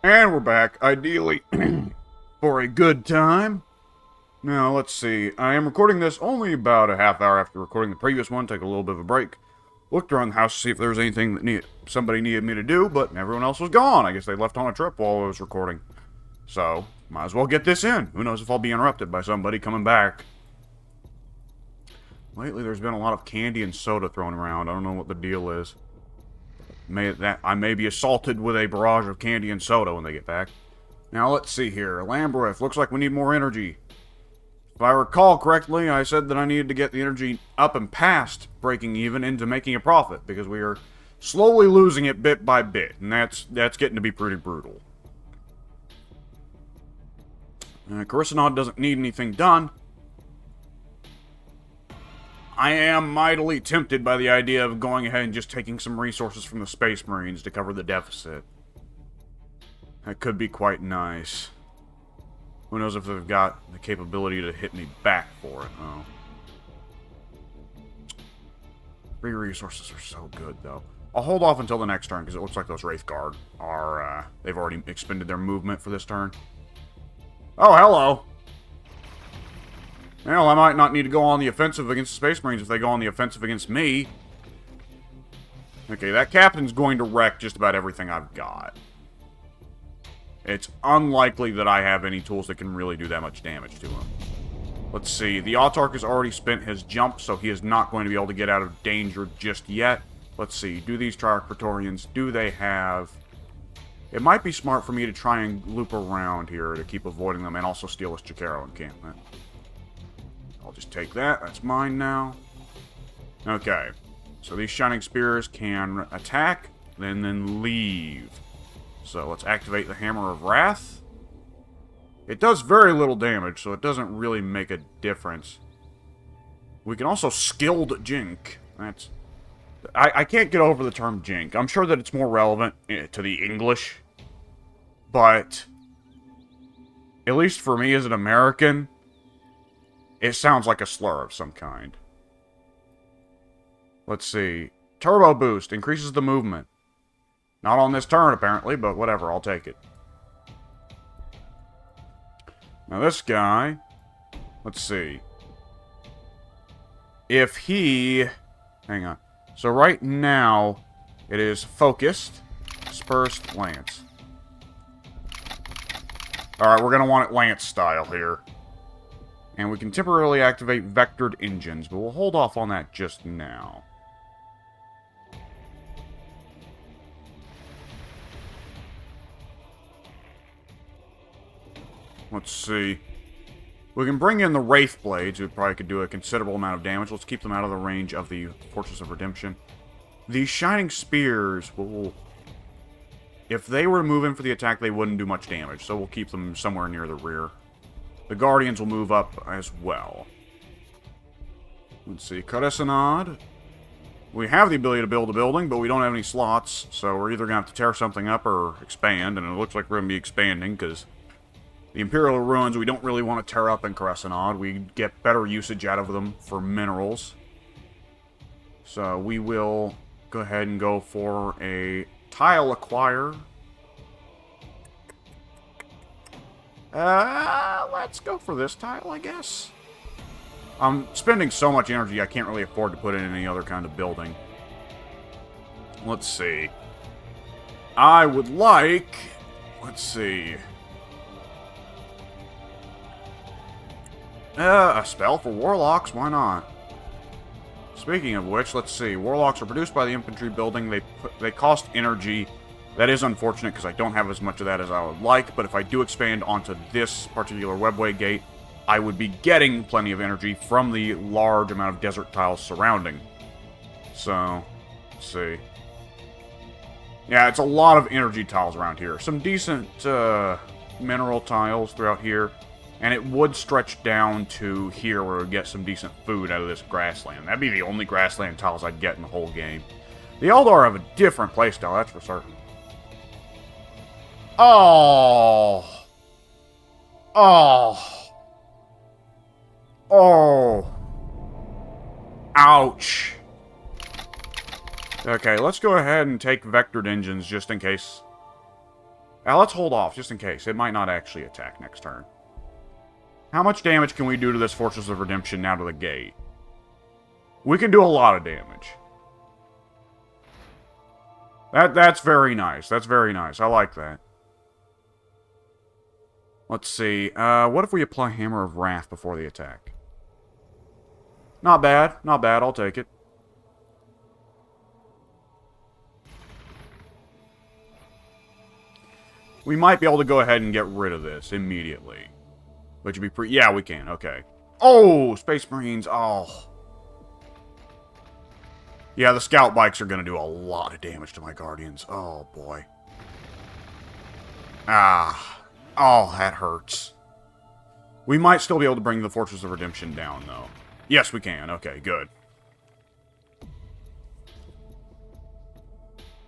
And we're back, ideally, for a good time. Now, let's see. I am recording this only about a half hour after recording the previous one. Take a little bit of a break. Looked around the house to see if there was anything that somebody needed me to do, but everyone else was gone. I guess they left on a trip while I was recording. So, might as well get this in. Who knows if I'll be interrupted by somebody coming back. Lately, there's been a lot of candy and soda thrown around. I don't know what the deal is. I may be assaulted with a barrage of candy and soda when they get back. Now, let's see here. Lambreath, looks like we need more energy. If I recall correctly, I said that I needed to get the energy up and past breaking even into making a profit, because we are slowly losing it bit by bit, and that's getting to be pretty brutal. Coruscant doesn't need anything done. I am mightily tempted by the idea of going ahead and just taking some resources from the Space Marines to cover the deficit. That could be quite nice. Who knows if they've got the capability to hit me back for it, though. Free resources are so good, though. I'll hold off until the next turn, because it looks like those Wraith Guard are, they've already expended their movement for this turn. Oh, hello! Well, I might not need to go on the offensive against the Space Marines if they go on the offensive against me. Okay, that captain's going to wreck just about everything I've got. It's unlikely that I have any tools that can really do that much damage to him. Let's see. The Autarch has already spent his jump, so he is not going to be able to get out of danger just yet. Let's see. Do these Triarch Praetorians, do they have... It might be smart for me to try and loop around here to keep avoiding them and also steal this Chikaro encampment. I'll just take that. That's mine now. Okay. So these Shining Spears can attack, then leave. So let's activate the Hammer of Wrath. It does very little damage, so it doesn't really make a difference. We can also Skilled Jink. That's... I can't get over the term Jink. I'm sure that it's more relevant to the English. But... at least for me as an American... it sounds like a slur of some kind. Let's see. Turbo Boost increases the movement. Not on this turn, apparently, but whatever, I'll take it. Now this guy... let's see. If he... hang on. So right now, it is Focused, Dispersed, Lance. Alright, we're going to want it Lance style here. And we can temporarily activate vectored engines, but we'll hold off on that just now. Let's see. We can bring in the Wraith Blades, who probably could do a considerable amount of damage. Let's keep them out of the range of the Fortress of Redemption. These Shining Spears will... if they were to move in for the attack, they wouldn't do much damage, so we'll keep them somewhere near the rear. The Guardians will move up as well. Let's see, Coruscant. We have the ability to build a building, but we don't have any slots, so we're either going to have to tear something up or expand, and it looks like we're going to be expanding, because the Imperial Ruins we don't really want to tear up in Coruscant. We get better usage out of them for minerals. So we will go ahead and go for a Tile Acquire. Let's go for this tile, I guess. I'm spending so much energy, I can't really afford to put in any other kind of building. Let's see. I would like... let's see. A spell for Warlocks, why not? Speaking of which, let's see. Warlocks are produced by the infantry building. They cost energy. That is unfortunate because I don't have as much of that as I would like, but if I do expand onto this particular webway gate, I would be getting plenty of energy from the large amount of desert tiles surrounding. So, let's see. Yeah, it's a lot of energy tiles around here. Some decent mineral tiles throughout here, and it would stretch down to here where we'd get some decent food out of this grassland. That'd be the only grassland tiles I'd get in the whole game. The Eldar have a different playstyle, that's for certain. Oh. Oh. Oh. Ouch. Okay, let's go ahead and take vectored engines just in case Now, let's hold off, just in case. It might not actually attack next turn. How much damage can we do to this Fortress of Redemption now to the gate? We can do a lot of damage. That's very nice. That's very nice. I like that. Let's see. What if we apply Hammer of Wrath before the attack? Not bad. Not bad. I'll take it. We might be able to go ahead and get rid of this immediately. Which would be yeah, we can. Okay. Oh! Space Marines. Oh. Yeah, the scout bikes are going to do a lot of damage to my Guardians. Oh, boy. Ah. Oh, that hurts. We might still be able to bring the Fortress of Redemption down, though. Yes, we can. Okay, good.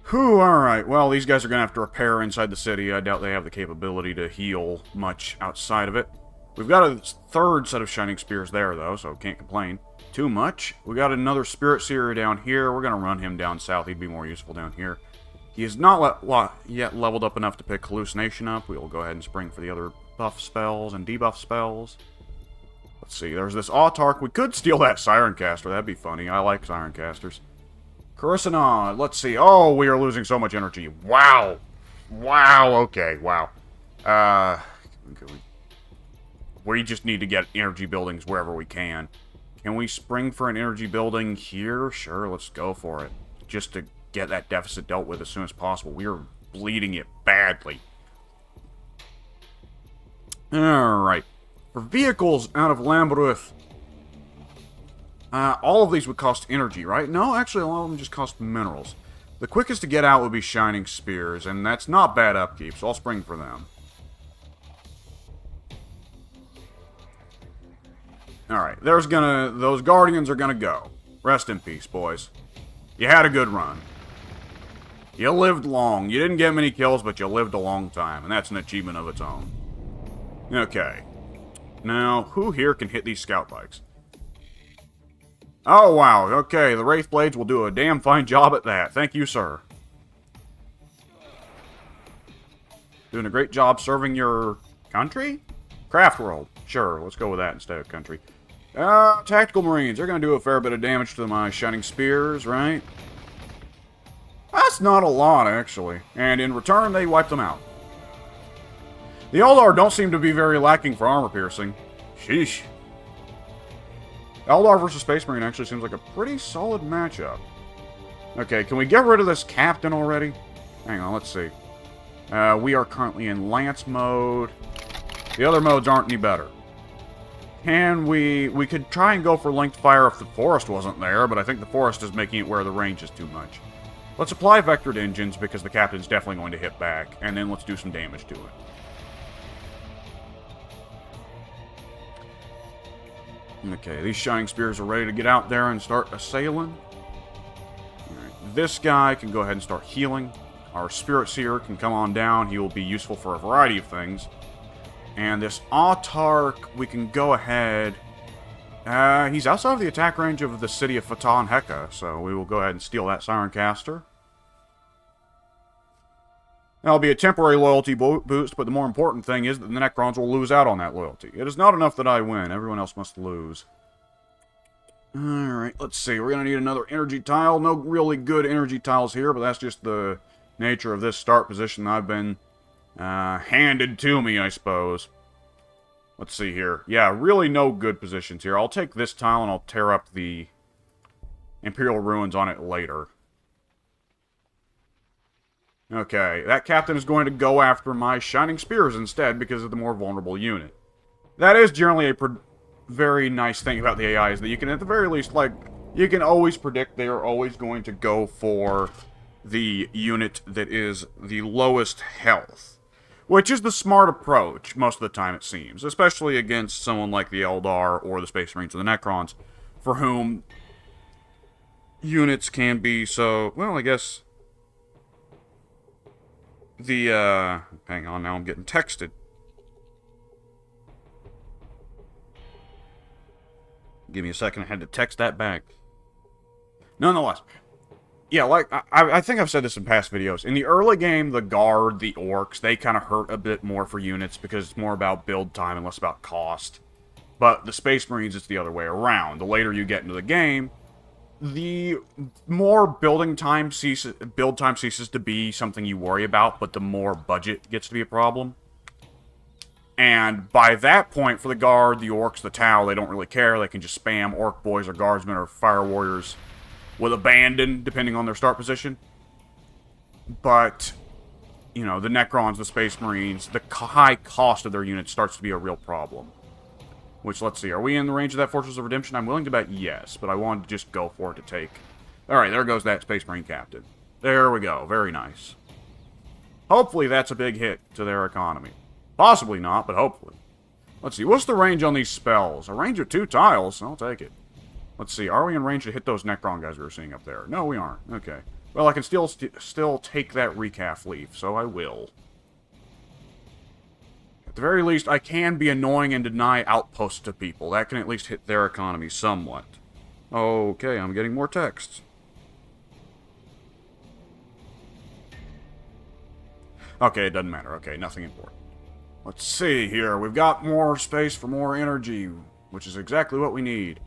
Whew, alright. Well, these guys are going to have to repair inside the city. I doubt they have the capability to heal much outside of it. We've got a third set of Shining Spears there, though, so can't complain too much. We got another Spirit Seer down here. We're going to run him down south. He'd be more useful down here. He is not yet leveled up enough to pick Hallucination up. We will go ahead and spring for the other buff spells and debuff spells. Let's see. There's this Autarch. We could steal that Siren Caster. That'd be funny. I like Siren Casters. Coruscant. Let's see. Oh, we are losing so much energy. Wow. Wow. Okay. Wow. We just need to get energy buildings wherever we can. Can we spring for an energy building here? Sure, let's go for it. Just to get that deficit dealt with as soon as possible. We are bleeding it badly. Alright. For vehicles out of Lambruth, all of these would cost energy, right? No, actually, a lot of them just cost minerals. The quickest to get out would be Shining Spears, and that's not bad upkeep, so I'll spring for them. Alright, those Guardians are gonna go. Rest in peace, boys. You had a good run. You lived long. You didn't get many kills, but you lived a long time, and that's an achievement of its own. Okay. Now, who here can hit these scout bikes? Oh, wow. Okay, the Wraith Blades will do a damn fine job at that. Thank you, sir. Doing a great job serving your country? Craft World. Sure, let's go with that instead of country. Tactical Marines. They're going to do a fair bit of damage to my Shining Spears, right? That's not a lot, actually. And in return, they wipe them out. The Eldar don't seem to be very lacking for armor piercing. Sheesh. Eldar versus Space Marine actually seems like a pretty solid matchup. Okay, can we get rid of this captain already? Hang on, let's see. We are currently in Lance mode. The other modes aren't any better. We could try and go for linked fire if the forest wasn't there, but I think the forest is making it where the range is too much. Let's apply vectored engines because the captain's definitely going to hit back, and then let's do some damage to it. Okay, these Shining Spears are ready to get out there and start assailing. Alright, this guy can go ahead and start healing. Our Spirit Seer can come on down. He will be useful for a variety of things. And this Autarch, we can go ahead. He's outside of the attack range of the city of Fatah and Heka, so we will go ahead and steal that Siren Caster. That'll be a temporary loyalty boost, but the more important thing is that the Necrons will lose out on that loyalty. It is not enough that I win. Everyone else must lose. Alright, let's see. We're going to need another energy tile. No really good energy tiles here, but that's just the nature of this start position I've been handed to me, I suppose. Let's see here. Yeah, really no good positions here. I'll take this tile and I'll tear up the Imperial Ruins on it later. Okay, that captain is going to go after my Shining Spears instead because of the more vulnerable unit. That is generally a very nice thing about the AI, is that you can at the very least, like, you can always predict they are always going to go for the unit that is the lowest health. Which is the smart approach, most of the time it seems. Especially against someone like the Eldar or the Space Marines or the Necrons, for whom units can be so... Well, I guess... hang on, now I'm getting texted. Give me a second, I had to text that back. Nonetheless. Yeah, like, I think I've said this in past videos. In the early game, the Guard, the Orcs, they kind of hurt a bit more for units because it's more about build time and less about cost. But the Space Marines, it's the other way around. The later you get into the game, the more build time ceases to be something you worry about, but the more budget gets to be a problem. And by that point, for the Guard, the Orcs, the Tau, they don't really care. They can just spam Orc Boys or Guardsmen or Fire Warriors with abandon, depending on their start position. But, you know, the Necrons, the Space Marines, the high cost of their units starts to be a real problem. Which, let's see, are we in the range of that Fortress of Redemption? I'm willing to bet yes, but I wanted to just go for it to take. Alright, there goes that Space Marine Captain. There we go, very nice. Hopefully that's a big hit to their economy. Possibly not, but hopefully. Let's see, what's the range on these spells? A range of 2 tiles, I'll take it. Let's see, are we in range to hit those Necron guys we were seeing up there? No, we aren't. Okay. Well, I can still take that recaf leaf, so I will. At the very least, I can be annoying and deny outposts to people. That can at least hit their economy somewhat. Okay, I'm getting more text. Okay, it doesn't matter. Okay, nothing important. Let's see here. We've got more space for more energy, which is exactly what we need.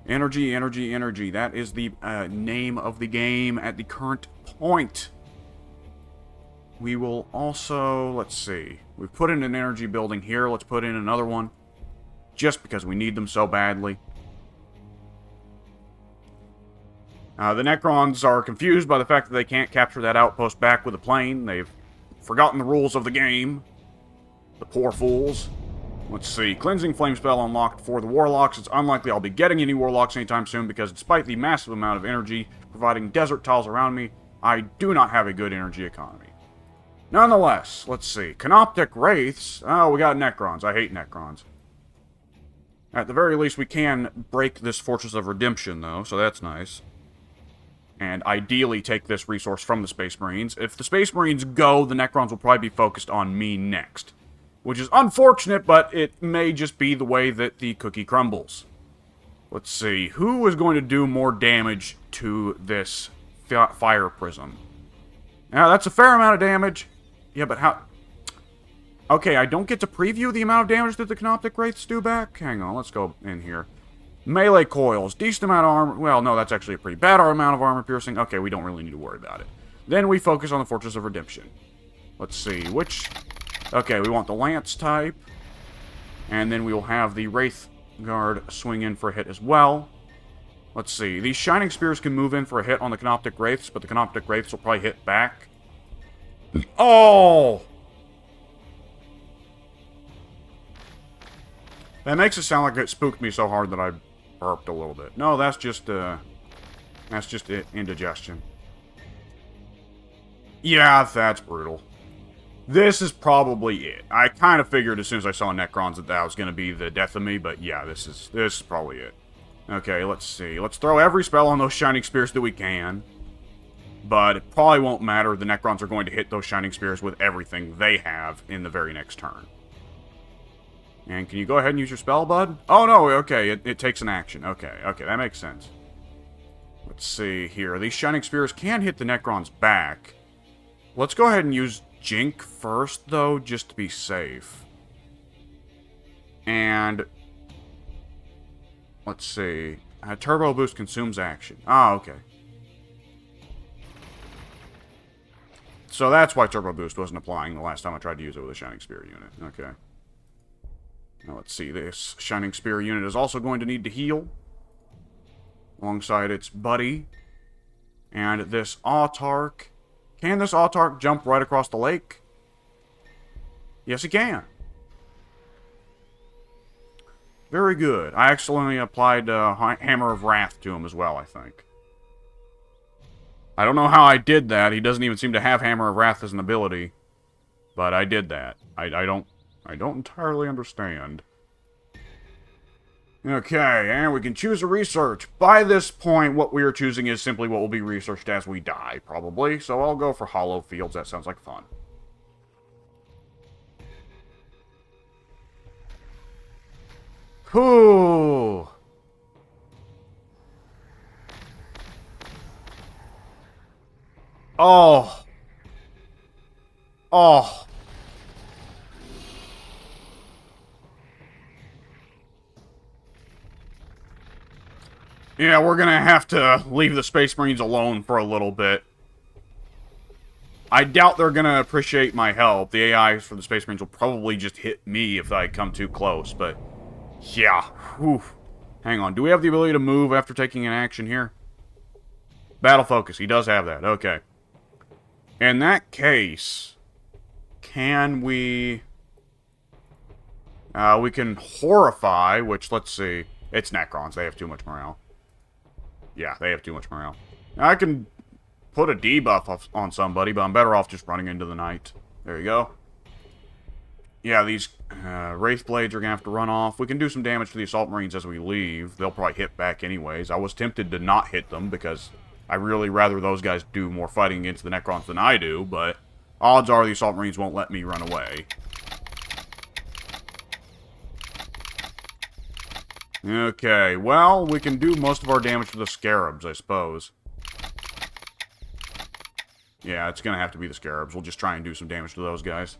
Energy, energy, energy. That is the name of the game at the current point. We will also, let's see. We've put in an energy building here. Let's put in another one. Just because we need them so badly. The Necrons are confused by the fact that they can't capture that outpost back with a plane. They've forgotten the rules of the game. The poor fools. Let's see. Cleansing Flame spell unlocked for the Warlocks. It's unlikely I'll be getting any Warlocks anytime soon because despite the massive amount of energy providing desert tiles around me, I do not have a good energy economy. Nonetheless, let's see. Canoptic Wraiths. Oh, we got Necrons. I hate Necrons. At the very least, we can break this Fortress of Redemption, though, so that's nice. And ideally take this resource from the Space Marines. If the Space Marines go, the Necrons will probably be focused on me next. Which is unfortunate, but it may just be the way that the cookie crumbles. Let's see. Who is going to do more damage to this fire prism? Now, that's a fair amount of damage. Yeah, but how... Okay, I don't get to preview the amount of damage that the Canoptic Wraiths do back? Hang on, let's go in here. Melee coils. Decent amount of armor... Well, no, that's actually a pretty bad amount of armor piercing. Okay, we don't really need to worry about it. Then we focus on the Fortress of Redemption. Let's see, which... Okay, we want the Lance type. And then we will have the Wraith Guard swing in for a hit as well. Let's see. These Shining Spears can move in for a hit on the Canoptic Wraiths, but the Canoptic Wraiths will probably hit back. Oh! That makes it sound like it spooked me so hard that I burped a little bit. No, that's just indigestion. Yeah, that's brutal. This is probably it. I kind of figured as soon as I saw Necrons that was going to be the death of me, but yeah, this is probably it. Okay, let's see. Let's throw every spell on those Shining Spears that we can. But it probably won't matter. The Necrons are going to hit those Shining Spears with everything they have in the very next turn. And can you go ahead and use your spell, bud? Oh, no, okay, it takes an action. Okay, that makes sense. Let's see here. These Shining Spears can hit the Necrons back. Let's go ahead and use Jink first, though, just to be safe. And... let's see. Turbo Boost consumes action. Ah, okay. So that's why Turbo Boost wasn't applying the last time I tried to use it with a Shining Spear unit. Okay. Now let's see. This Shining Spear unit is also going to need to heal. Alongside its buddy. And this Autarch. Can this Autarch jump right across the lake? Yes, he can. Very good. I accidentally applied Hammer of Wrath to him as well, I think. I don't know how I did that. He doesn't even seem to have Hammer of Wrath as an ability. But I did that. I don't entirely understand. Okay, and we can choose a research. By this point, what we are choosing is simply what will be researched as we die, probably. So I'll go for Hollow Fields. That sounds like fun. Whew. Oh. Oh. Yeah, we're gonna have to leave the Space Marines alone for a little bit. I doubt they're gonna appreciate my help. The AIs for the Space Marines will probably just hit me if I come too close, but... yeah. Whew. Hang on, do we have the ability to move after taking an action here? Battle focus, he does have that, okay. In that case... can we... we can horrify, which, let's see. It's Necrons, they have too much morale. Yeah, they have too much morale. I can put a debuff on somebody, but I'm better off just running into the night. There you go. Yeah, these Wraith Blades are going to have to run off. We can do some damage to the Assault Marines as we leave. They'll probably hit back anyways. I was tempted to not hit them because I really rather those guys do more fighting against the Necrons than I do, but odds are the Assault Marines won't let me run away. Okay, well, we can do most of our damage to the Scarabs, I suppose. Yeah, it's gonna have to be the Scarabs. We'll just try and do some damage to those guys.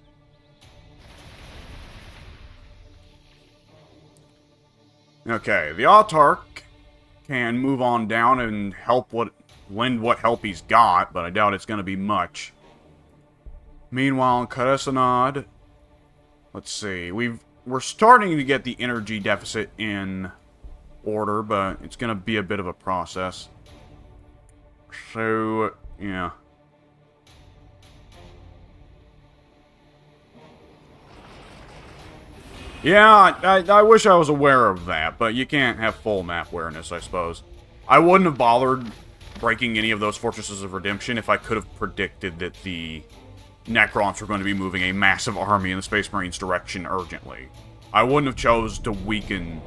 Okay, the Autarch can move on down and lend what help he's got, but I doubt it's gonna be much. Meanwhile, Karasanad, let's see, we're starting to get the energy deficit in order, but it's going to be a bit of a process. So, yeah. Yeah, I wish I was aware of that, but you can't have full map awareness, I suppose. I wouldn't have bothered breaking any of those Fortresses of Redemption if I could have predicted that the Necrons were going to be moving a massive army in the Space Marines' direction urgently. I wouldn't have chose to weaken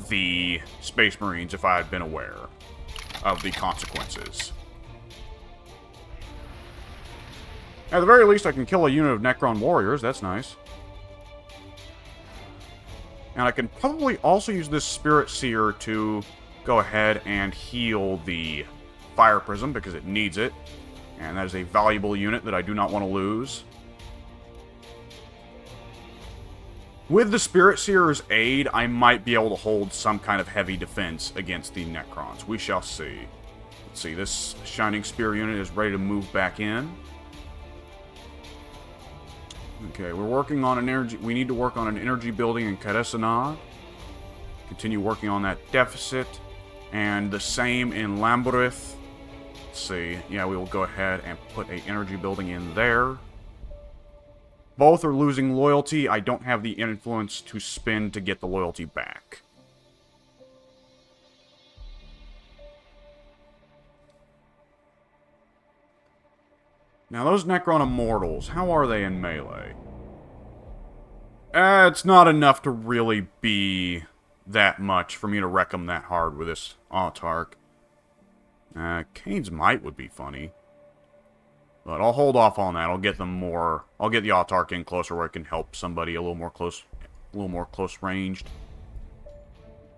the Space Marines if I had been aware of the consequences. At the very least, I can kill a unit of Necron warriors. That's nice. And I can probably also use this Spirit Seer to go ahead and heal the Fire Prism because it needs it. And that is a valuable unit that I do not want to lose. With the Spirit Seer's aid, I might be able to hold some kind of heavy defense against the Necrons. We shall see. Let's see, this Shining Spear unit is ready to move back in. Okay, we're working on an energy... we need to work on an energy building in Karasanad. Continue working on that deficit. And the same in Lambrith. Let's see. Yeah, we will go ahead and put an energy building in there. Both are losing loyalty. I don't have the influence to spend to get the loyalty back. Now, those Necron Immortals, how are they in melee? It's not enough to really be that much for me to wreck them that hard with this Autarch. Kane's Might would be funny. But I'll hold off on that. I'll get them more... I'll get the Autarch in closer where it can help somebody a little more close ranged.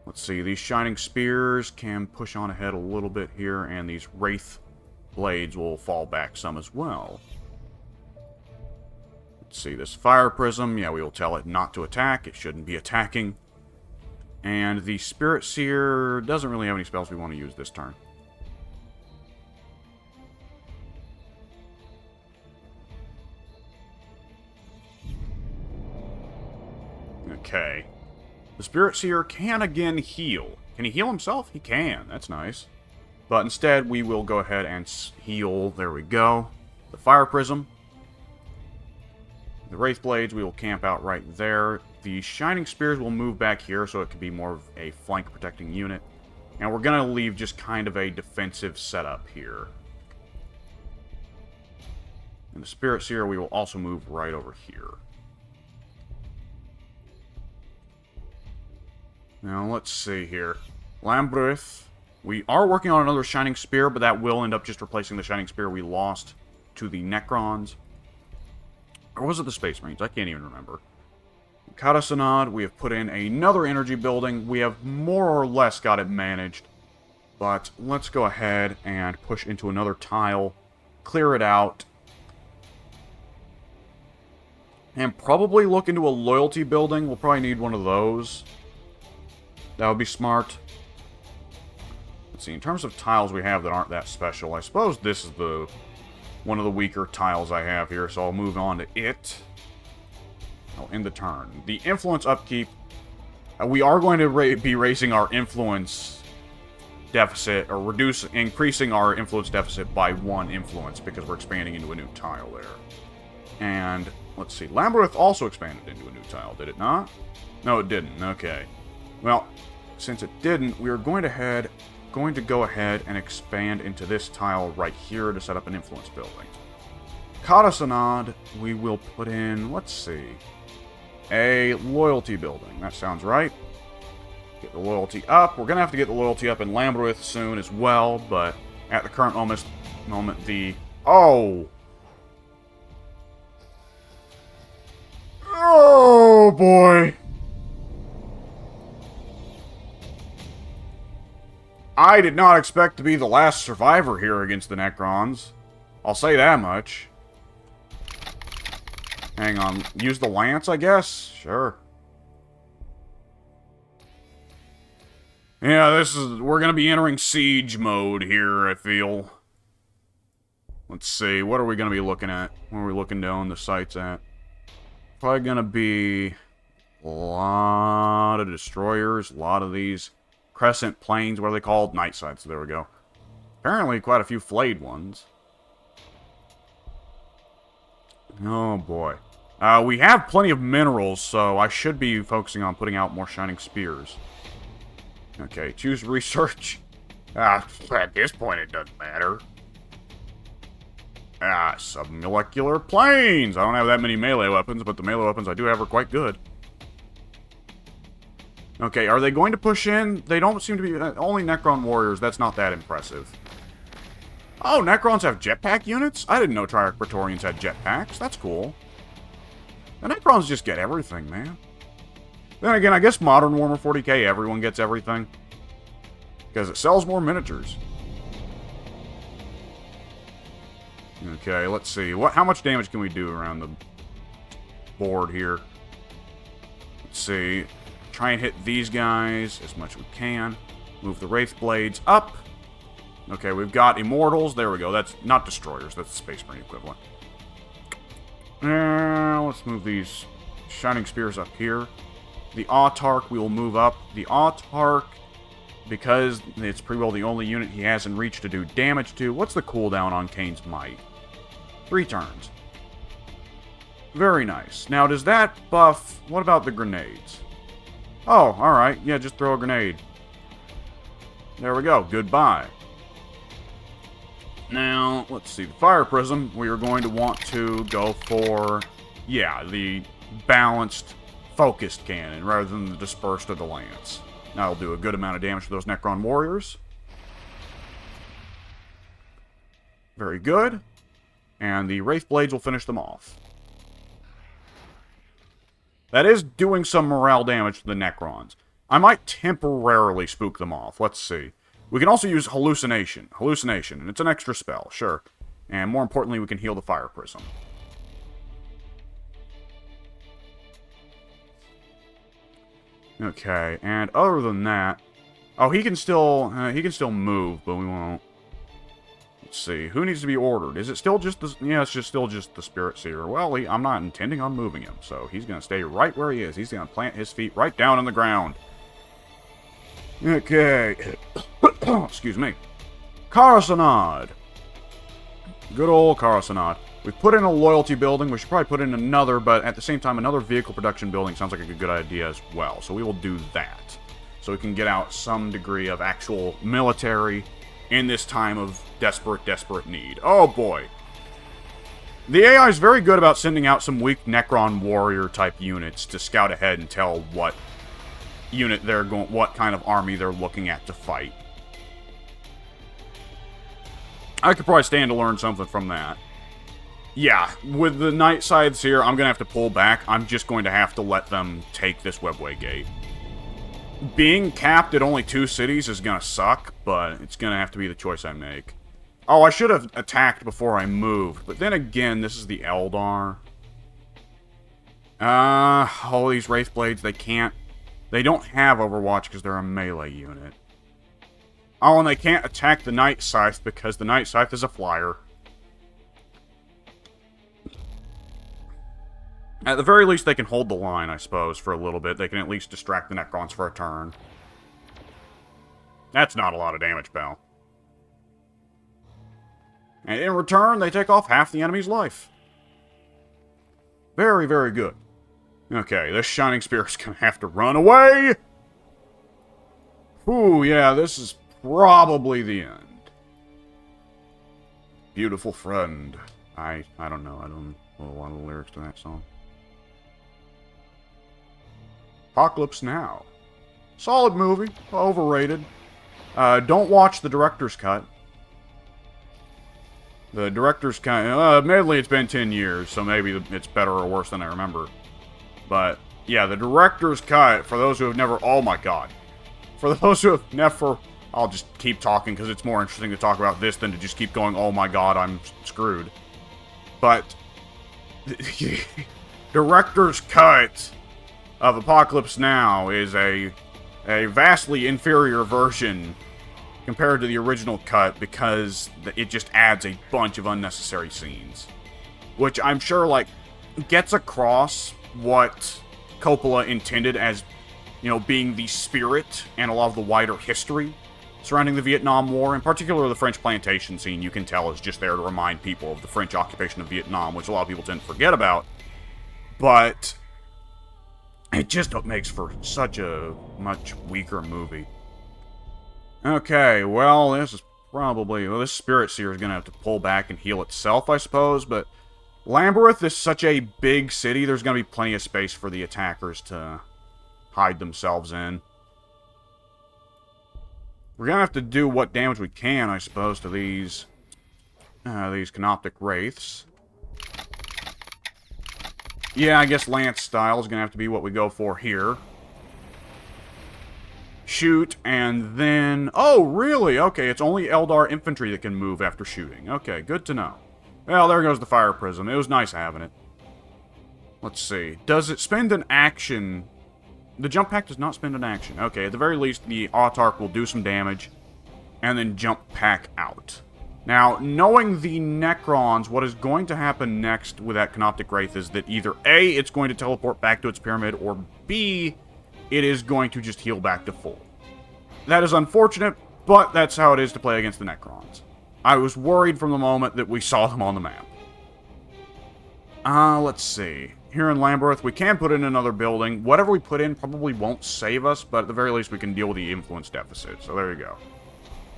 Let's see. These Shining Spears can push on ahead a little bit here, and these Wraith Blades will fall back some as well. Let's see. This Fire Prism, yeah, we will tell it not to attack. It shouldn't be attacking. And the Spirit Seer doesn't really have any spells we want to use this turn. Okay. The Spirit Seer can again heal. Can he heal himself? He can. That's nice. But instead, we will go ahead and heal. There we go. The Fire Prism. The Wraith Blades, we will camp out right there. The Shining Spears will move back here, so it could be more of a flank protecting unit. And we're going to leave just kind of a defensive setup here. And the Spirit Seer, we will also move right over here. Now, let's see here. Lambrith. We are working on another Shining Spear, but that will end up just replacing the Shining Spear we lost to the Necrons. Or was it the Space Marines? I can't even remember. Karasanad, we have put in another energy building. We have more or less got it managed. But let's go ahead and push into another tile clear it out. And probably look into a loyalty building. We'll probably need one of those. That would be smart. Let's see, in terms of tiles we have that aren't that special, I suppose this is one of the weaker tiles I have here, so I'll move on to it. I'll end the turn. The influence upkeep, we are going to be raising our influence deficit, or increasing our influence deficit by 1 influence, because we're expanding into a new tile there. And, let's see, Labyrinth also expanded into a new tile, did it not? No, it didn't. Okay. Well, since it didn't, we are going to go ahead and expand into this tile right here to set up an influence building. Karasanad, we will put in, let's see, a loyalty building. That sounds right. Get the loyalty up. We're going to have to get the loyalty up in Labyrinth soon as well, but at the current moment, the... Oh! Oh, boy! I did not expect to be the last survivor here against the Necrons. I'll say that much. Hang on. Use the lance, I guess? Sure. Yeah, we're gonna be entering siege mode here, I feel. Let's see, what are we gonna be looking at? Where are we looking down the sights at? Probably gonna be a lot of destroyers, a lot of these crescent planes, what are they called? Night sights, there we go. Apparently quite a few flayed ones. Oh boy. We have plenty of minerals, so I should be focusing on putting out more shining spears. Okay, choose research. At this point it doesn't matter. Submolecular planes! I don't have that many melee weapons, but the melee weapons I do have are quite good. Okay, are they going to push in? They don't seem to be... only Necron warriors, that's not that impressive. Oh, Necrons have jetpack units? I didn't know Triarch Praetorians had jetpacks. That's cool. The Necrons just get everything, man. Then again, I guess Modern Warhammer 40k, everyone gets everything. Because it sells more miniatures. Okay, let's see. How much damage can we do around the board here? Let's see. Try and hit these guys as much as we can. Move the Wraith Blades up. Okay, we've got Immortals. There we go. That's not Destroyers. That's the Space Marine equivalent. Let's move these Shining Spears up here. The Autarch we will move up. The Autarch, because it's pretty well the only unit he has in reach to do damage to. What's the cooldown on Kane's Might? 3 turns. Very nice. Now, does that buff... What about the grenades? Oh, alright. Yeah, just throw a grenade. There we go. Goodbye. Now, let's see. The Fire Prism, we are going to want to go for... Yeah, the balanced, focused cannon, rather than the dispersed or the lance. That'll do a good amount of damage to those Necron warriors. Very good. And the Wraith Blades will finish them off. That is doing some morale damage to the Necrons. I might temporarily spook them off. Let's see. We can also use Hallucination. Hallucination, and it's an extra spell, sure. And more importantly, we can heal the Fire Prism. Okay, and other than that... Oh, he can still move, but we won't. Let's see, who needs to be ordered? Is it still just the... Yeah, it's still just the Spirit Seer. Well, I'm not intending on moving him, so he's going to stay right where he is. He's going to plant his feet right down on the ground. Okay. Excuse me. Karasanad. Good old Karasanad. We've put in a loyalty building. We should probably put in another, but at the same time, another vehicle production building sounds like a good idea as well. So we will do that. So we can get out some degree of actual military in this time of desperate need. Oh boy. The AI is very good about sending out some weak Necron warrior type units to scout ahead and tell what unit they're going, what kind of army they're looking at to fight. I could probably stand to learn something from that. Yeah, with the Night Sides here, I'm going to have to pull back. I'm just going to have to let them take this Webway Gate. Being capped at only 2 cities is going to suck, but it's going to have to be the choice I make. Oh, I should have attacked before I moved. But then again, this is the Eldar. All these Wraith Blades, they can't... They don't have Overwatch because they're a melee unit. Oh, and they can't attack the Night Scythe because the Night Scythe is a flyer. At the very least, they can hold the line, I suppose, for a little bit. They can at least distract the Necrons for a turn. That's not a lot of damage, pal. And in return, they take off half the enemy's life. Very, very good. Okay, this Shining Spear is going to have to run away! Ooh, yeah, this is probably the end. Beautiful friend. I don't know. I don't know a lot of the lyrics to that song. Apocalypse Now. Solid movie. Overrated. Don't watch the director's cut. The director's cut... admittedly, it's been 10 years, so maybe it's better or worse than I remember. But, yeah, the director's cut, for those who have never... Oh, my God. For those who have never... I'll just keep talking, because it's more interesting to talk about this than to just keep going, oh, my God, I'm screwed. But... director's cut of Apocalypse Now is a vastly inferior version compared to the original cut, because it just adds a bunch of unnecessary scenes. Which I'm sure, like, gets across what Coppola intended as, you know, being the spirit and a lot of the wider history surrounding the Vietnam War, in particular the French plantation scene, you can tell is just there to remind people of the French occupation of Vietnam, which a lot of people tend to forget about. But it just makes for such a much weaker movie. Okay, well, this is probably... Well, this Spirit Seer is going to have to pull back and heal itself, I suppose, but Lambereth is such a big city, there's going to be plenty of space for the attackers to hide themselves in. We're going to have to do what damage we can, I suppose, to these Canoptic Wraiths. Yeah, I guess Lance style is going to have to be what we go for here. Shoot, and then... Oh, really? Okay, it's only Eldar infantry that can move after shooting. Okay, good to know. Well, there goes the Fire Prism. It was nice having it. Let's see. Does it spend an action... The jump pack does not spend an action. Okay, at the very least, the Autarch will do some damage, and then jump pack out. Now, knowing the Necrons, what is going to happen next with that Canoptic Wraith is that either A, it's going to teleport back to its pyramid, or B, it is going to just heal back to full. That is unfortunate, but that's how it is to play against the Necrons. I was worried from the moment that we saw them on the map. Let's see. Here in Lambereth, we can put in another building. Whatever we put in probably won't save us, but at the very least we can deal with the influence deficit. So there you go.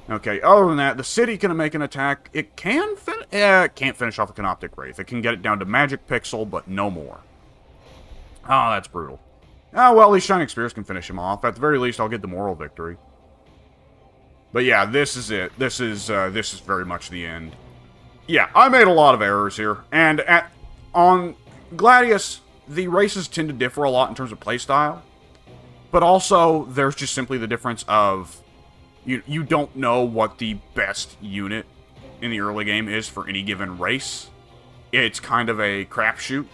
Okay, other than that, the city can make an attack. It can it can't finish off a Canoptic Wraith. It can get it down to Magic Pixel, but no more. Oh, that's brutal. Oh, well, these Shining Spears can finish him off. At the very least, I'll get the moral victory. But yeah, this is it. This is very much the end. Yeah, I made a lot of errors here. And on Gladius, the races tend to differ a lot in terms of playstyle. But also, there's just simply the difference of... You don't know what the best unit in the early game is for any given race. It's kind of a crapshoot.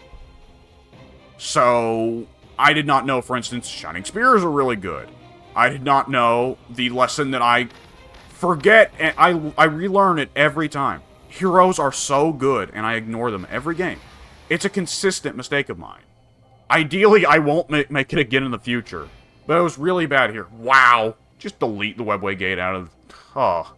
So, I did not know, for instance, Shining Spears are really good. I did not know the lesson that I forget, and I relearn it every time. Heroes are so good, and I ignore them every game. It's a consistent mistake of mine. Ideally, I won't make it again in the future. But it was really bad here. Wow. Just delete the Webway Gate out of... Oh.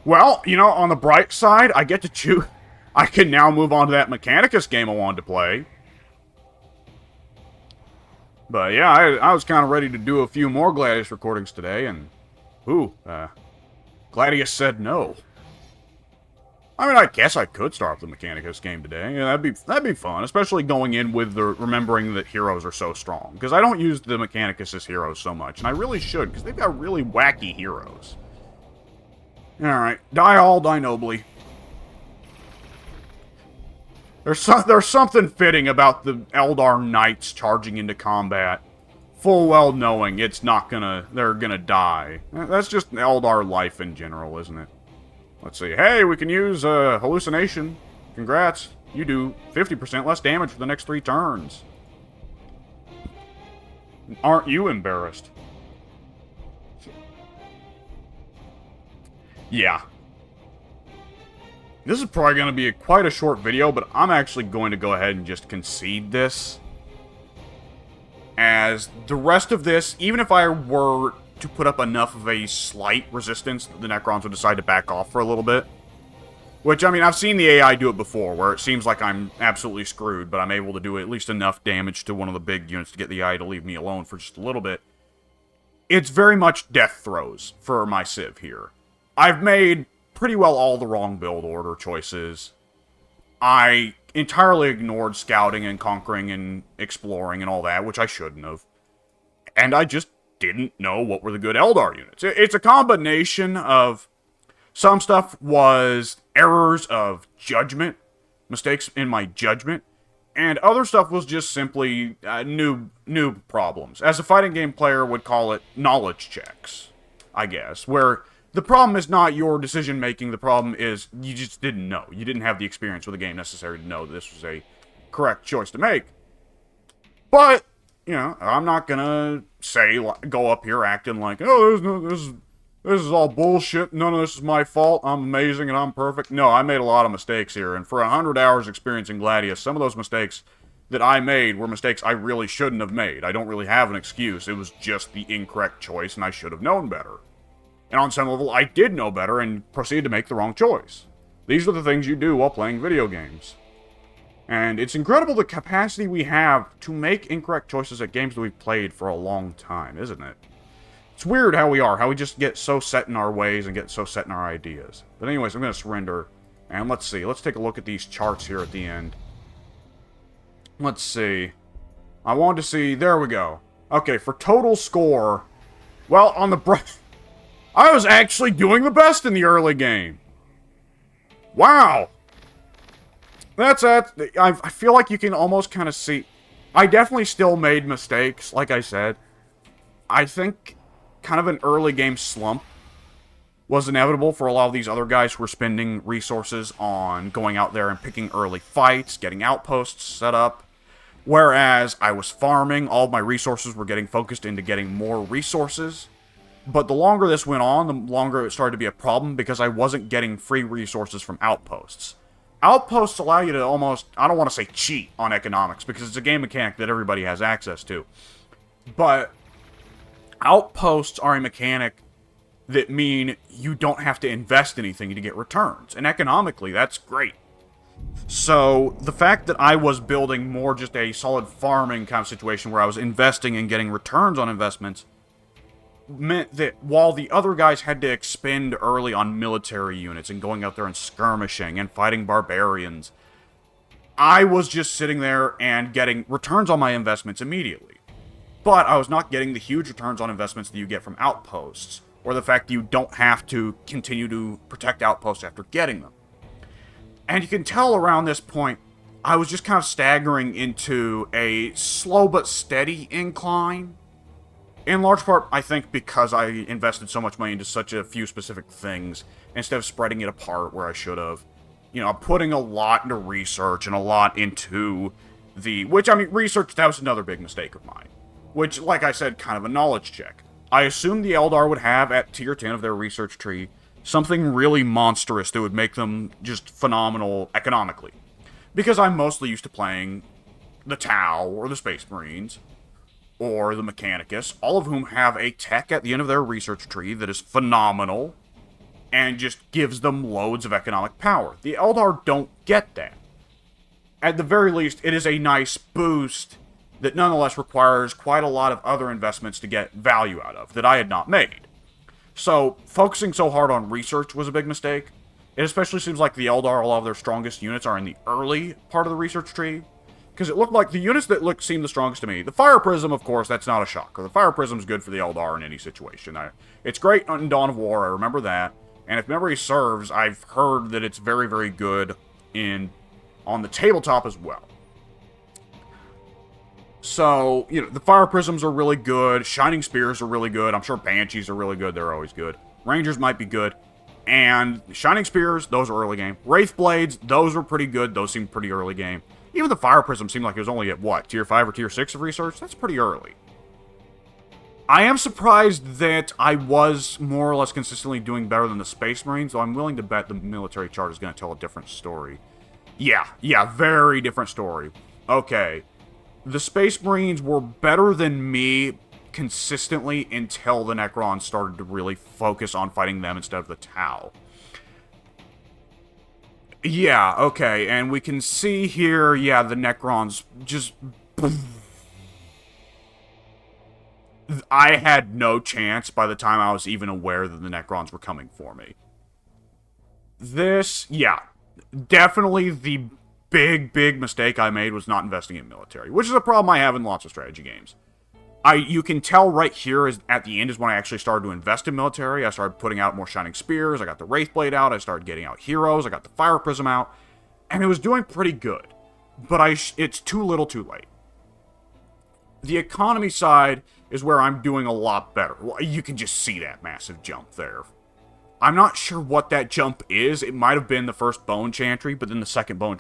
Well, you know, on the bright side, I get to choose... I can now move on to that Mechanicus game I wanted to play. But yeah, I was kind of ready to do a few more Gladius recordings today, and... Ooh, Gladius said no. I mean, I guess I could start the Mechanicus game today. Yeah, that'd be fun, especially going in with the remembering that heroes are so strong. Because I don't use the Mechanicus as heroes so much, and I really should, because they've got really wacky heroes. Alright, die all, die nobly. There's something fitting about the Eldar Knights charging into combat, full well knowing it's not gonna, they're gonna die. That's just Eldar life in general, isn't it? Let's see. Hey, we can use hallucination. Congrats. You do 50% less damage for the next 3 turns. Aren't you embarrassed? Yeah. This is probably going to be quite a short video, but I'm actually going to go ahead and just concede this. As the rest of this, even if I were to put up enough of a slight resistance, the Necrons would decide to back off for a little bit. Which, I mean, I've seen the AI do it before, where it seems like I'm absolutely screwed, but I'm able to do at least enough damage to one of the big units to get the AI to leave me alone for just a little bit. It's very much death throes for my Civ here. I've made pretty well all the wrong build order choices. I entirely ignored scouting and conquering and exploring and all that, which I shouldn't have. And I just didn't know what were the good Eldar units. It's a combination of... Some stuff was errors of judgment, mistakes in my judgment, and other stuff was just simply noob problems. As a fighting game player would call it, knowledge checks, I guess, where the problem is not your decision making, the problem is you just didn't know. You didn't have the experience with the game necessary to know that this was a correct choice to make. But, you know, I'm not gonna say, go up here acting like, oh, this is all bullshit, none of this is my fault, I'm amazing and I'm perfect. No, I made a lot of mistakes here, and for 100 hours experience in Gladius, some of those mistakes that I made were mistakes I really shouldn't have made. I don't really have an excuse, it was just the incorrect choice and I should have known better. And on some level, I did know better and proceeded to make the wrong choice. These are the things you do while playing video games. And it's incredible the capacity we have to make incorrect choices at games that we've played for a long time, isn't it? It's weird how we just get so set in our ways and get so set in our ideas. But anyways, I'm going to surrender. And let's see. Let's take a look at these charts here at the end. Let's see. I wanted to see... There we go. Okay, for total score... Well, on the... I was actually doing the best in the early game. Wow. That's it. I feel like you can almost kind of see... I definitely still made mistakes, like I said. I think... kind of an early game slump was inevitable for a lot of these other guys who were spending resources on going out there and picking early fights, getting outposts set up. Whereas I was farming, all of my resources were getting focused into getting more resources. But the longer this went on, the longer it started to be a problem because I wasn't getting free resources from outposts. Outposts allow you to almost, I don't want to say cheat on economics because it's a game mechanic that everybody has access to. But outposts are a mechanic that mean you don't have to invest anything to get returns. And economically, that's great. So, the fact that I was building more just a solid farming kind of situation where I was investing and getting returns on investments meant that while the other guys had to expend early on military units and going out there and skirmishing and fighting barbarians, I was just sitting there and getting returns on my investments immediately. But I was not getting the huge returns on investments that you get from outposts, or the fact that you don't have to continue to protect outposts after getting them. And you can tell around this point, I was just kind of staggering into a slow but steady incline. In large part, I think because I invested so much money into such a few specific things, instead of spreading it apart where I should have. You know, putting a lot into research and a lot into the... Which, I mean, research, that was another big mistake of mine. Which, like I said, kind of a knowledge check. I assumed the Eldar would have, at tier 10 of their research tree, something really monstrous that would make them just phenomenal economically. Because I'm mostly used to playing the Tau, or the Space Marines, or the Mechanicus, all of whom have a tech at the end of their research tree that is phenomenal, and just gives them loads of economic power. The Eldar don't get that. At the very least, it is a nice boost that nonetheless requires quite a lot of other investments to get value out of, that I had not made. So, focusing so hard on research was a big mistake. It especially seems like the Eldar, a lot of their strongest units are in the early part of the research tree, because it looked like the units that seemed the strongest to me. The Fire Prism, of course, that's not a shocker. The Fire Prism is good for the Eldar in any situation. It's great in Dawn of War, I remember that. And if memory serves, I've heard that it's very, very good on the tabletop as well. So, you know, the Fire Prisms are really good. Shining Spears are really good. I'm sure Banshees are really good. They're always good. Rangers might be good. And Shining Spears, those are early game. Wraith Blades, those were pretty good. Those seemed pretty early game. Even the Fire Prism seemed like it was only at, what, Tier 5 or Tier 6 of research? That's pretty early. I am surprised that I was more or less consistently doing better than the Space Marines, though I'm willing to bet the military chart is going to tell a different story. Yeah, very different story. Okay. The Space Marines were better than me consistently until the Necrons started to really focus on fighting them instead of the Tau. Yeah, okay, and we can see here, yeah, the Necrons just... I had no chance by the time I was even aware that the Necrons were coming for me. This, yeah, definitely the big mistake I made was not investing in military, which is a problem I have in lots of strategy games. You can tell right here is at the end is when I actually started to invest in military. I started putting out more Shining Spears. I got the Wraith Blade out. I started getting out heroes. I got the Fire Prism out. And it was doing pretty good. But it's too little too late. The economy side is where I'm doing a lot better. You can just see that massive jump there. I'm not sure what that jump is. It might have been the first Bone Chantry, but then the second Bone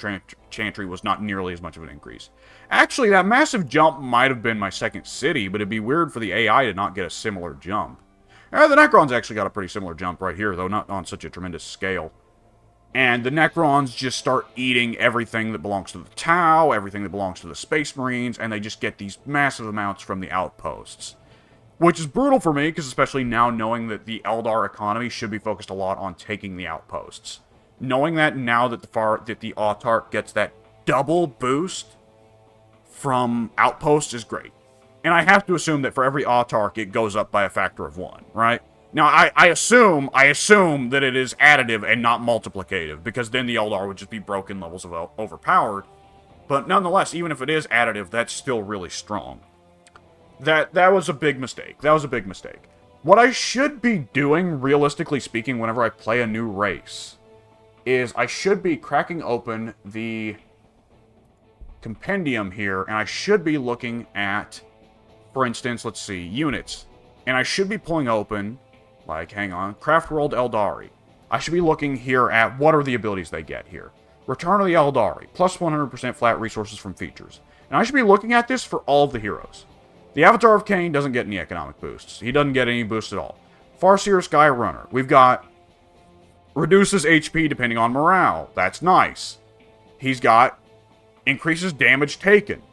Chantry was not nearly as much of an increase. Actually, that massive jump might have been my second city, but it'd be weird for the AI to not get a similar jump. The Necrons actually got a pretty similar jump right here, though not on such a tremendous scale. And the Necrons just start eating everything that belongs to the Tau, everything that belongs to the Space Marines, and they just get these massive amounts from the outposts. Which is brutal for me, because especially now knowing that the Eldar economy should be focused a lot on taking the outposts. Knowing that now that the Autarch gets that double boost from outposts is great. And I have to assume that for every Autarch, it goes up by a factor of 1, right? Now, I assume that it is additive and not multiplicative, because then the Eldar would just be broken levels of overpowered. But nonetheless, even if it is additive, that's still really strong. That was a big mistake. That was a big mistake. What I should be doing, realistically speaking, whenever I play a new race, is I should be cracking open the compendium here, and I should be looking at, for instance, let's see, units. And I should be pulling open, like, hang on, Craft World Eldari. I should be looking here at what are the abilities they get here. Return of the Eldari, plus 100% flat resources from features. And I should be looking at this for all of the heroes. The Avatar of Cain doesn't get any economic boosts. He doesn't get any boosts at all. Farseer Skyrunner. We've got reduces HP depending on morale. That's nice. He's got increases damage taken.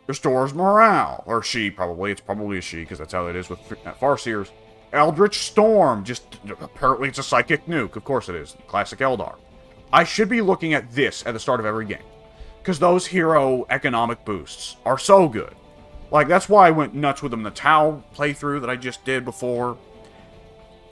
Restores morale. Or she, probably. It's probably a she, because that's how it is with Farseers. Eldritch Storm. Just, apparently it's a psychic nuke. Of course it is. Classic Eldar. I should be looking at this at the start of every game. Because those hero economic boosts are so good. Like, that's why I went nuts with them in the Tau playthrough that I just did before.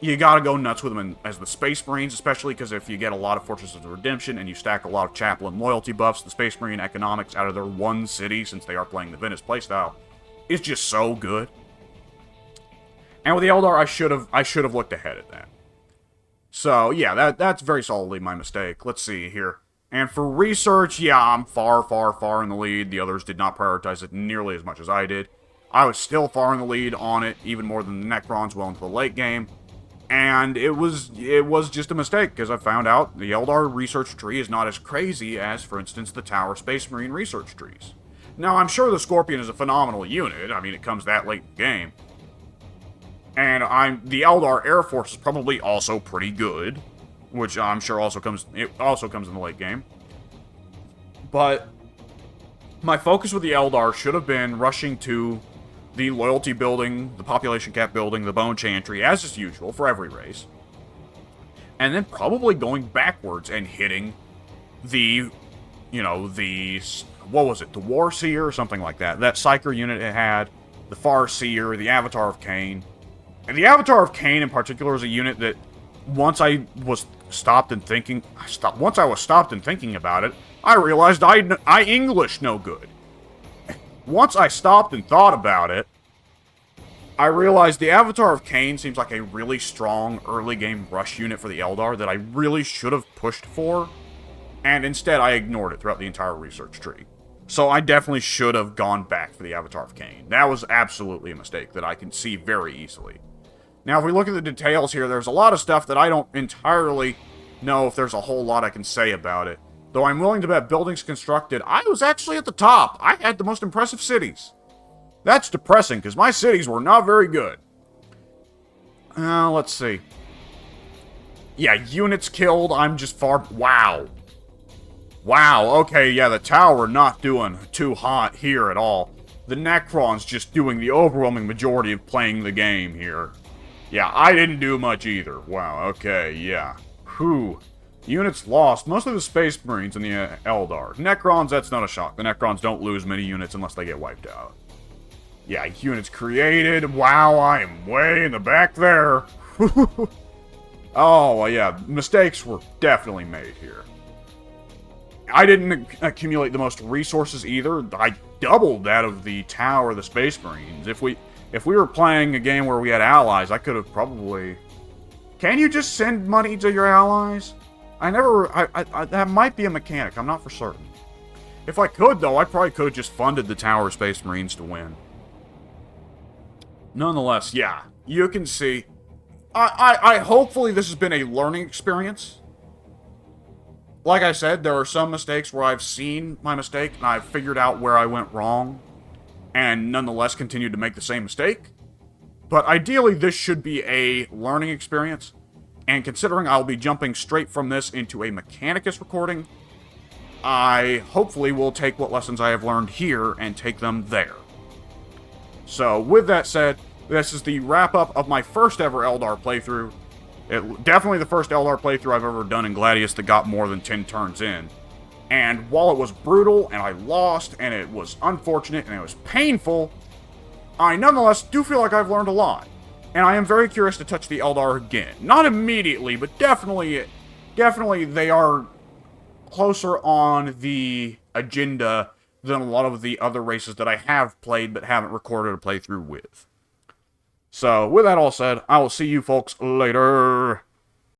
You gotta go nuts with them as the Space Marines, especially because if you get a lot of Fortresses of Redemption and you stack a lot of Chaplain loyalty buffs, the Space Marine economics out of their one city, since they are playing the Venice playstyle, is just so good. And with the Eldar, I should have looked ahead at that. So, yeah, that's very solidly my mistake. Let's see here. And for research, yeah, I'm far in the lead. The others did not prioritize it nearly as much as I did. I was still far in the lead on it, even more than the Necrons well into the late game. And it was just a mistake, because I found out the Eldar research tree is not as crazy as, for instance, the Tower Space Marine research trees. Now, I'm sure the Scorpion is a phenomenal unit. I mean, it comes that late in the game. And the Eldar Air Force is probably also pretty good. Which I'm sure also comes in the late game. But my focus with the Eldar should have been rushing to the loyalty building, the population cap building, the Bone Chantry, as is usual for every race. And then probably going backwards and hitting the, what was it, the Warseer or something like that. That Psyker unit it had, the Farseer, the Avatar of Cain. And the Avatar of Cain in particular is a unit that once I was stopped and thinking about it, I realized I English no good. Once I stopped and thought about it, I realized the Avatar of Cain seems like a really strong early game rush unit for the Eldar that I really should have pushed for, and instead I ignored it throughout the entire research tree. So I definitely should have gone back for the Avatar of Cain. That was absolutely a mistake that I can see very easily. Now, if we look at the details here, there's a lot of stuff that I don't entirely know if there's a whole lot I can say about it. Though I'm willing to bet buildings constructed, I was actually at the top. I had the most impressive cities. That's depressing, because my cities were not very good. Let's see. Yeah, units killed, I'm just far... Wow. Wow, okay, yeah, the tower not doing too hot here at all. The Necron's just doing the overwhelming majority of playing the game here. Yeah, I didn't do much either. Wow, okay, yeah. Whew. Units lost. Mostly the Space Marines and the Eldar. Necrons, that's not a shock. The Necrons don't lose many units unless they get wiped out. Yeah, units created. Wow, I am way in the back there. Oh, yeah, mistakes were definitely made here. I didn't accumulate the most resources either. I doubled that of the tower of the Space Marines. If we were playing a game where we had allies, I could have probably... Can you just send money to your allies? That might be a mechanic. I'm not for certain. If I could, though, I probably could have just funded the tower of Space Marines to win. Nonetheless, yeah, you can see. Hopefully this has been a learning experience. Like I said, there are some mistakes where I've seen my mistake and I've figured out where I went wrong, and nonetheless continued to make the same mistake. But ideally, this should be a learning experience, and considering I'll be jumping straight from this into a Mechanicus recording, I hopefully will take what lessons I have learned here and take them there. So, with that said, this is the wrap-up of my first ever Eldar playthrough. Definitely the first Eldar playthrough I've ever done in Gladius that got more than 10 turns in. And while it was brutal, and I lost, and it was unfortunate, and it was painful, I nonetheless do feel like I've learned a lot. And I am very curious to touch the Eldar again. Not immediately, but definitely they are closer on the agenda than a lot of the other races that I have played but haven't recorded a playthrough with. So, with that all said, I will see you folks later.